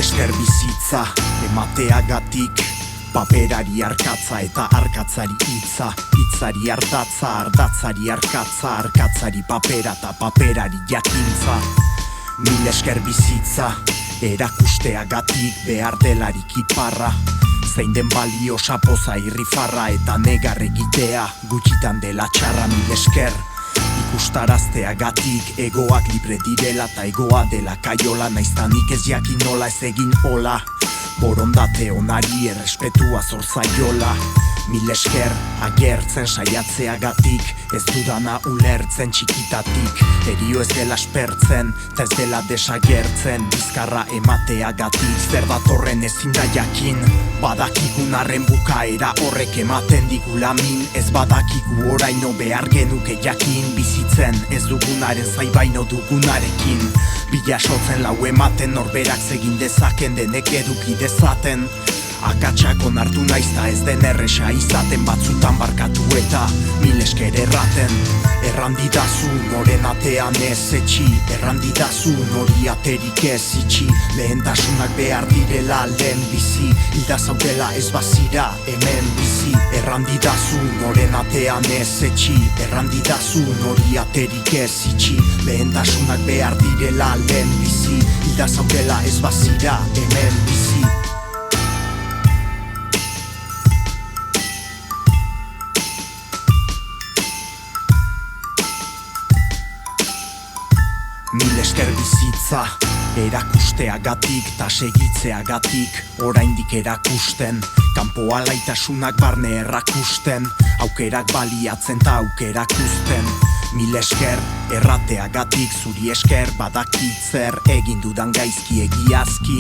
esker bizitza emateagatik, paperari arkatza eta arkatzari hitza, hitzari ardatza, ardatzari arkatza, arkatzari papera eta paperari jakintza. Mil esker bizitza erakusteagatik, behar delarik iparra, zein den balio sapoza irrifarra eta negar egitea gutxitan dela txarra. Mil esker ikustarazteagatik, egoak libre direla eta egoa dela kaiola, naiztanik ez jakin nola ez egin hola, borondate onari errespetua zor zaiola. Mil esker agertzen saiatzeagatik, ez dudana ulertzen txikitatik, erio ez dela aspertzen eta ez dela desagertzen, bizkarra emateagatik, zer datorren ezin da jakin, badakigun arren bukaera horrek ematen digula min, ez badakigu oraino behar genuke jakin, bizitzen ez dugunaren zaibaino dugunarekin, bilasotzen lau ematen norberak zegin dezaken denek eduki dezaten, akatsak onartu naizta ez den erresa izaten, batzutan barkatu eta mil esker erraten. Errandidazu noren atean ez etxi, errandidazu nori aterik ez itxi, lehentasunak behar direla lehen bizi, hilda zaudela ez bazira hemen bizi. Errandidazu noren atean ez etxi, errandidazu nori aterik ez itxi, lehentasunak behar direla lehen bizi, hilda zaudela ez bazira hemen bizi. Mil esker bizitza erakusteagatik ta segitzeagatik, oraindik erakusten, kanpo alaitasunak barne errakusten, aukerak baliatzen ta aukerak uzten. Mil esker errateagatik, zuri esker badakitzer egin dudan gaizki egiazki,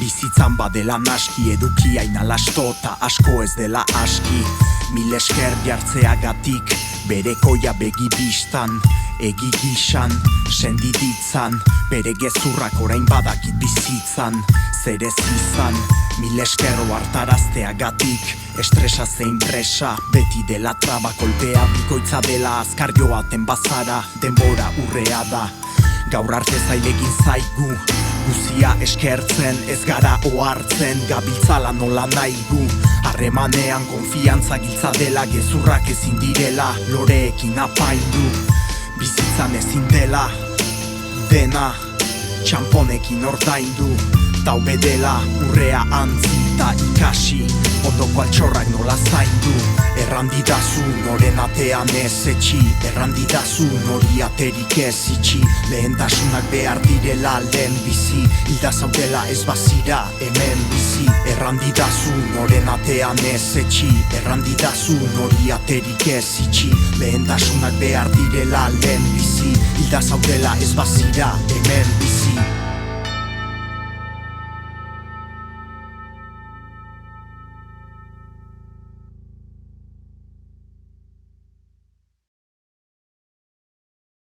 bizitzan badela naski, eduki ainalasto ta asko ez dela aski. Mil esker jartzeagatik, berekoia begi bistan, egi gisan, sendiditzan, bere gezurrak orain badakit bizitzan, zer ez izan. Mil eskero hartarazteagatik, estresa zein presa, beti dela traba, kolpea bikoitza dela, azkar joaten bazara, denbora urrea da, gaur arte zailegin zaigu, guzia eskertzen, ez gara ohartzen, gabiltzala nola nahi gu, harremanean konfiantza giltza dela, gezurrak ezin direla, loreekin apaindu, bizitzan ezin dela, dena, txamponekin ordaindu, tau bedela, urrea antzi eta ikasi, ondoko altxorrak nola zaindu. Errandidazu noren atean ez etxi, errandidazu nori aterik ez itxi, lehentasunak behar direla lehen bizi, hilda zaudela ez bazira hemen bizi. Errandidazu noren atean ez etxi, errandidazu nori aterik ez itxi, lehentasunak behar direla lehen bizi, hilda zaudela ez bazira hemen bizi.